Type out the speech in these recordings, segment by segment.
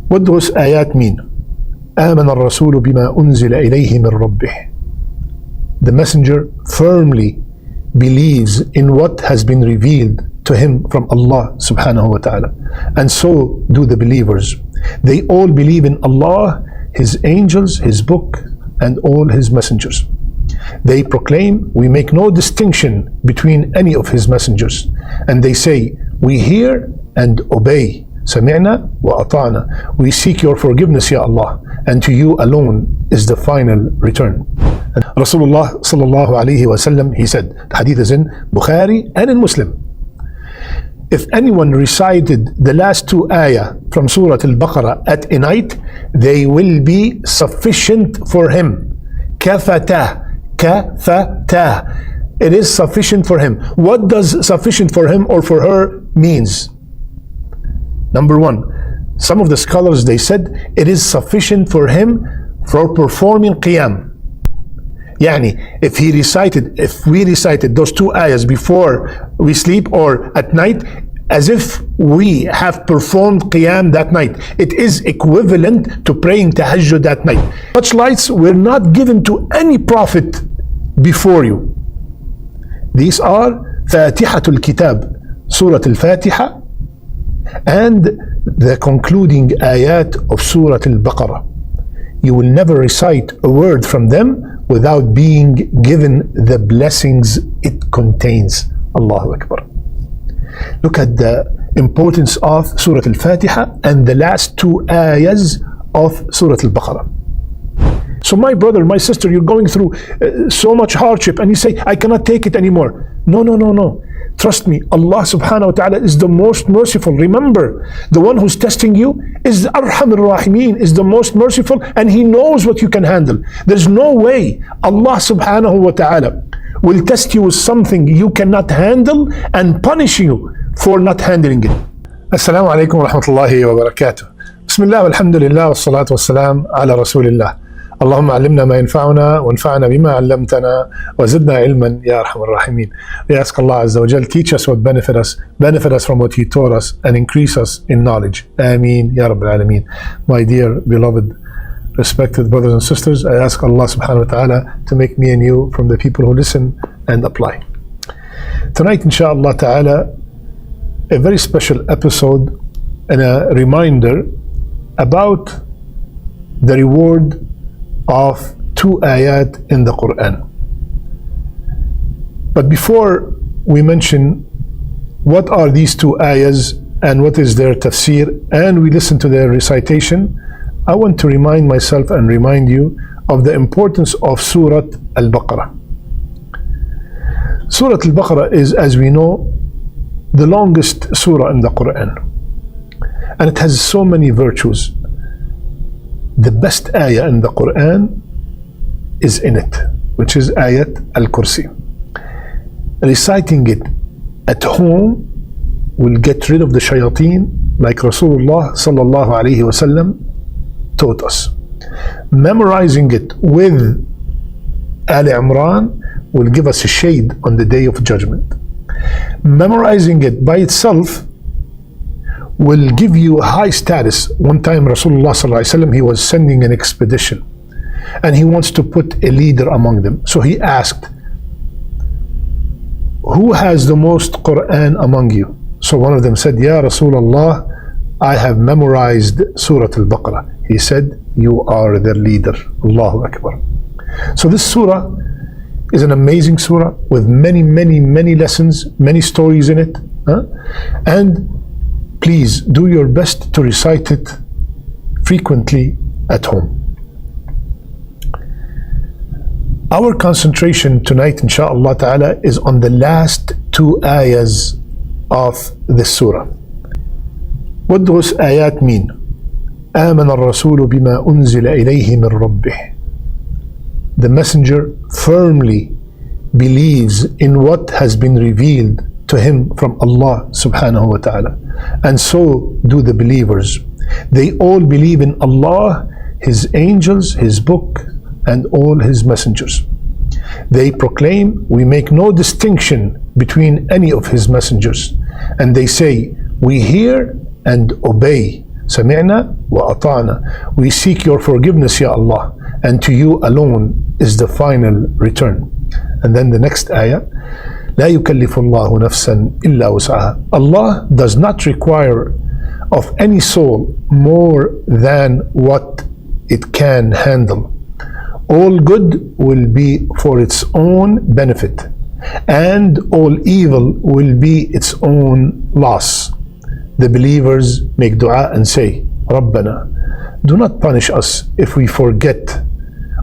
What those ayat mean? آمن الرسول بما أنزل إليه من ربه. The messenger firmly believes in what has been revealed to him from Allah subhanahu wa ta'ala. And so do the believers. They all believe in Allah, His angels, His book, and all His messengers. They proclaim, we make no distinction between any of His messengers. And they say, we hear and obey. سمعنا وأطعنا. We seek your forgiveness, Ya Allah, and to you alone is the final return. And Rasulullah sallallahu alayhi wa sallam, he said, the hadith is in Bukhari and in Muslim. If anyone recited the last two ayah from Surah Al-Baqarah at a night, they will be sufficient for him. كَفَتَهْ It is sufficient for him. What does sufficient for him or for her means? Number one, some of the scholars, they said it is sufficient for him for performing qiyam. Yani, if we recited those two ayahs before we sleep or at night, as if we have performed qiyam that night, it is equivalent to praying tahajjud that night. Such lights were not given to any prophet before you. These are Fatihatul Kitab, Surah Al-Fatiha, and the concluding ayat of Surah Al-Baqarah. You will never recite a word from them without being given the blessings it contains. Allahu Akbar. Look at the importance of Surah Al-Fatiha and the last two ayahs of Surah Al-Baqarah. So my brother, my sister, you're going through so much hardship and you say, I cannot take it anymore. No. Trust me, Allah subhanahu wa ta'ala is the most merciful. Remember, the one who's testing you is Arhamur Rahimeen, is the most merciful, and He knows what you can handle. There's no way Allah subhanahu wa ta'ala will test you with something you cannot handle and punish you for not handling it. Assalamu alaikum wa rahmatullahi wa barakatuh. Bismillah walhamdulillah wassalatu wassalam ala rasulillah. اللهم علمنا ما ينفعنا وانفعنا بما علمتنا وزدنا علما يا أرحم الراحمين. We ask Allah Azza wa Jal, teach us what benefit us from what He taught us, and increase us in knowledge. Ameen Ya Rabbil Alameen. My dear, beloved, respected brothers and sisters, I ask Allah subhanahu wa ta'ala to make me and you from the people who listen and apply. Tonight, inshaAllah ta'ala, a very special episode and a reminder about the reward of two ayat in the Quran. But before we mention what are these two ayahs and what is their tafsir, and we listen to their recitation, I want to remind myself and remind you of the importance of Surah Al-Baqarah. Surah Al-Baqarah is, as we know, the longest surah in the Quran, and it has so many virtues. The best ayah in the Quran is in it, which is ayat Al-Kursi. Reciting it at home will get rid of the shayateen, like Rasulullah sallallahu alayhi wa sallam taught us. Memorizing it with Ali Imran will give us a shade on the day of judgment. Memorizing it by itself will give you a high status. One time Rasulullah sallallahu alaihi wasallam, he was sending an expedition and he wants to put a leader among them. So he asked, who has the most Quran among you? So one of them said, Ya Rasulullah, I have memorized Surah Al-Baqarah. He said, you are their leader. Allahu Akbar. So this surah is an amazing surah with many lessons, many stories in it. And please do your best to recite it frequently at home. Our concentration tonight, inshaAllah ta'ala, is on the last two ayahs of this surah. What those ayat mean? آمن الرسول بما أنزل إليه من ربه. The messenger firmly believes in what has been revealed to him from Allah subhanahu wa ta'ala, and so do the believers. They all believe in Allah, His angels, His book, and all His messengers. They proclaim, we make no distinction between any of His messengers, and they say, we hear and obey. سمعنا وأطعنا. We seek your forgiveness, Ya Allah, and to you alone is the final return. And then the next ayah, لا يكلف الله نفسا إلا وسعها. Allah does not require of any soul more than what it can handle. All good will be for its own benefit, and all evil will be its own loss. The believers make dua and say, Rabbana, do not punish us if we forget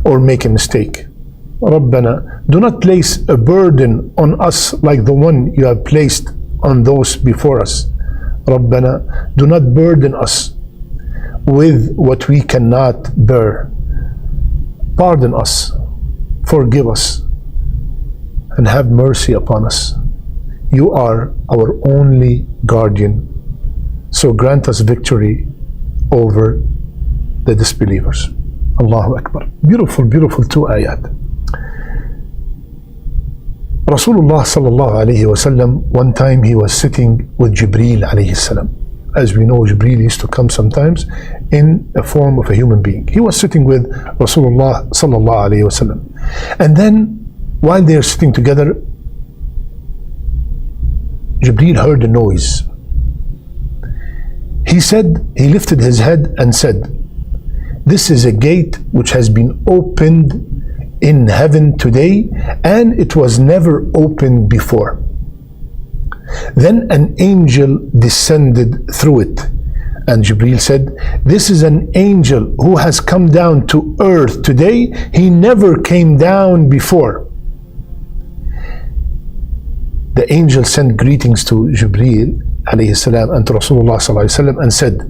or make a mistake. Rabbana, do not place a burden on us like the one you have placed on those before us. Rabbana, do not burden us with what we cannot bear. Pardon us, forgive us, and have mercy upon us. You are our only guardian. So grant us victory over the disbelievers. Allahu Akbar. Beautiful, beautiful two ayat. Rasulullah sallallahu alayhi wasallam, one time he was sitting with Jibreel alayhi salam. As we know, Jibreel used to come sometimes in a form of a human being. He was sitting with Rasulullah sallallahu alayhi wasallam. And then while they are sitting together, Jibreel heard a noise. He lifted his head and said, this is a gate which has been opened in heaven today, and it was never opened before. Then an angel descended through it. And Jibreel said, this is an angel who has come down to earth today. He never came down before. The angel sent greetings to Jibreel alayhi salam and to Rasulullah sallallahu alayhi wasallam and said,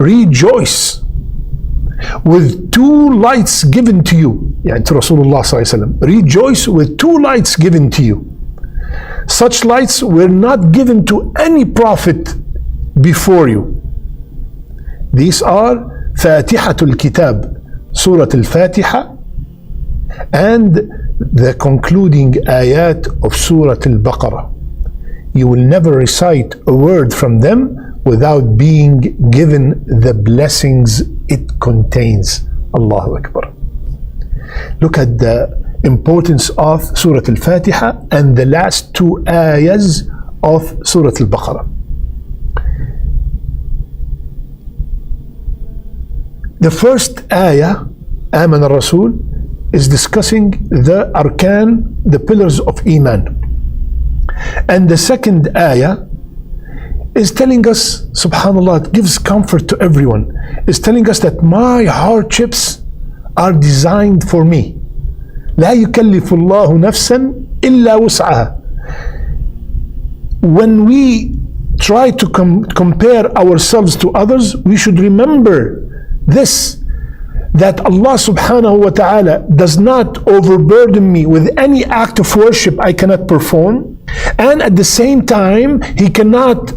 rejoice with two lights given to you. To Rasulullah sallallahu alayhi wasallam, rejoice with two lights given to you. Such lights were not given to any prophet before you. These are Fatihatul Kitab, Surah Al-Fatiha, and the concluding ayat of Surah Al-Baqarah. You will never recite a word from them without being given the blessings it contains. Allahu Akbar. Look at the importance of Surah Al-Fatiha and the last two ayahs of Surah Al-Baqarah. The first ayah, Aman al-Rasul, is discussing the arkan, the pillars of Iman. And the second ayah is telling us, subhanAllah, it gives comfort to everyone, is telling us that my hardships are designed for me. لا يكلف الله نفسا إلا وسعها. When we try to compare ourselves to others, we should remember this, that Allah subhanahu wa ta'ala does not overburden me with any act of worship I cannot perform, and at the same time He cannot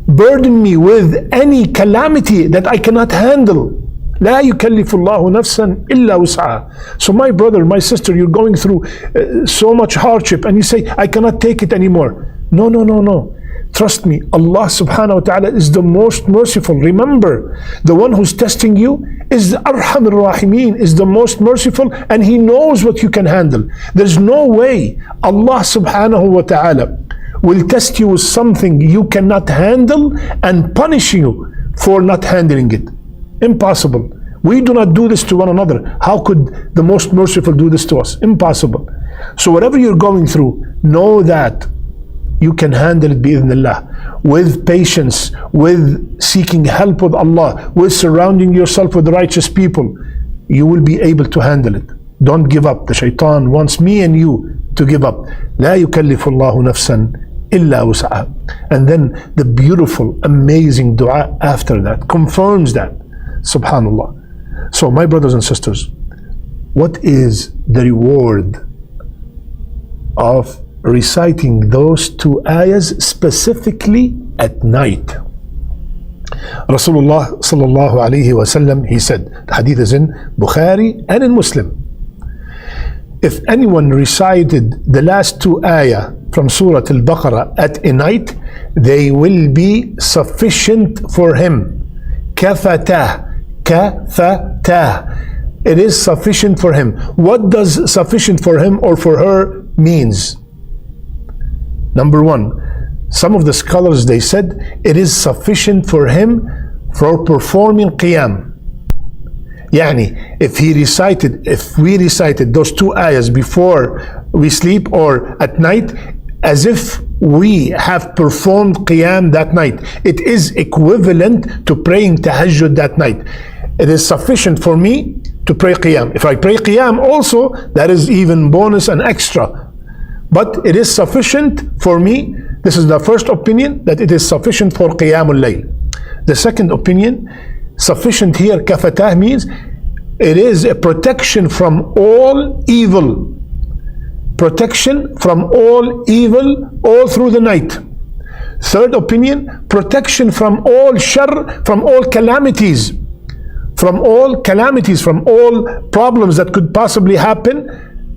burden me with any calamity that I cannot handle. لا يكلف الله نفسا إلا وسعها. So my brother, my sister, you're going through so much hardship and you say, I cannot take it anymore. No. Trust me, Allah subhanahu wa ta'ala is the most merciful. Remember, the one who's testing you is Arham al-Rahimin, is the most merciful, and He knows what you can handle. There's no way Allah subhanahu wa ta'ala will test you with something you cannot handle and punish you for not handling it. Impossible. We do not do this to one another. How could the most merciful do this to us? Impossible. So whatever you're going through, know that you can handle it bi'idhnillah, with patience, with seeking help with Allah, with surrounding yourself with righteous people. You will be able to handle it. Don't give up. The shaitan wants me and you to give up. لا يكلف الله نفسا إلا وسعها. And then the beautiful, amazing dua after that confirms that. Subhanallah. So my brothers and sisters, what is the reward of reciting those two ayahs specifically at night? Rasulullah sallallahu alayhi wasallam, he said, the hadith is in Bukhari and in Muslim, if anyone recited the last two ayah from Surah Al-Baqarah at a night, they will be sufficient for him. كفتاه. كفتاه. It is sufficient for him. What does sufficient for him or for her means? Number one, some of the scholars, they said it is sufficient for him for performing qiyam. يعني if we recited those two ayahs before we sleep or at night, as if we have performed qiyam that night, it is equivalent to praying tahajjud that night. It is sufficient for me to pray qiyam. If I pray qiyam also, that is even bonus and extra. But it is sufficient for me. This is the first opinion, that it is sufficient for qiyamul layl. The second opinion, sufficient here, kafatah, means it is a protection from all evil. Protection from all evil all through the night. Third opinion, protection from all shar, from all calamities. From all calamities, from all problems that could possibly happen.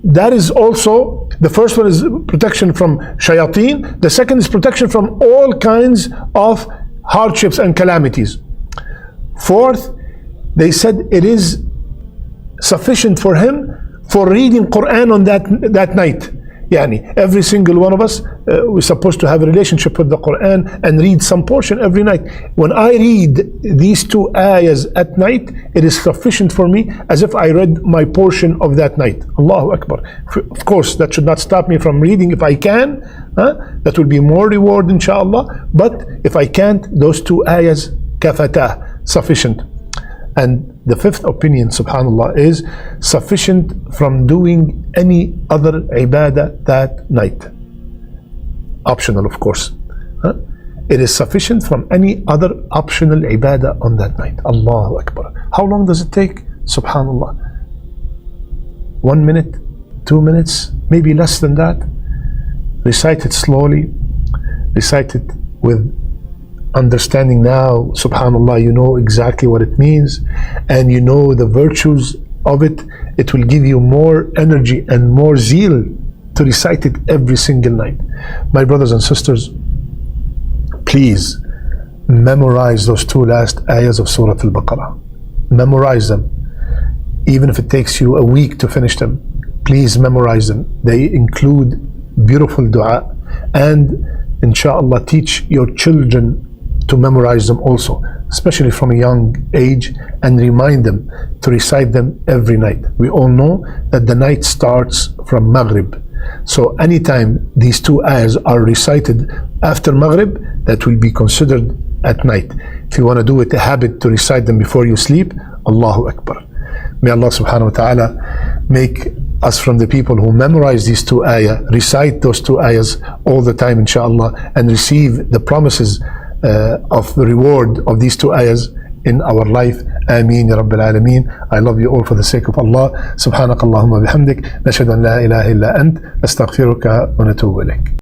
That is also, the first one is protection from shayateen. The second is protection from all kinds of hardships and calamities. Fourth, they said it is sufficient for him for reading Quran on that night. Yani every single one of us, we're supposed to have a relationship with the Quran and read some portion every night. When I read these two ayahs at night, it is sufficient for me as if I read my portion of that night. Allahu Akbar. Of course, that should not stop me from reading if I can. That will be more reward, inshallah. But if I can't, those two ayahs, kafatah, sufficient. And the fifth opinion, subhanallah, is sufficient from doing any other ibadah that night. Optional, of course. It is sufficient from any other optional ibadah on that night. Allahu Akbar. How long does it take? Subhanallah. 1 minute, 2 minutes, maybe less than that. Recite it slowly. Recite it with understanding now, subhanallah, you know exactly what it means and you know the virtues of it. It will give you more energy and more zeal to recite it every single night. My brothers and sisters, please memorize those two last ayahs of Surah Al-Baqarah. Memorize them. Even if it takes you a week to finish them, please memorize them. They include beautiful dua, and inshallah teach your children to memorize them also, especially from a young age, and remind them to recite them every night. We all know that the night starts from Maghrib. So anytime these two ayahs are recited after Maghrib, that will be considered at night. If you want to do it a habit to recite them before you sleep, Allahu Akbar. May Allah subhanahu wa ta'ala make us from the people who memorize these two ayahs, recite those two ayahs all the time, inshallah, and receive the promises of the reward of these two ayahs in our life. Ameen ya Rabbil Alameen. I love you all for the sake of Allah. Subhanakallahumma bihamdik. Nashhadu an la ilaha illa ant. Astaghfiruka wa natubu ilayk.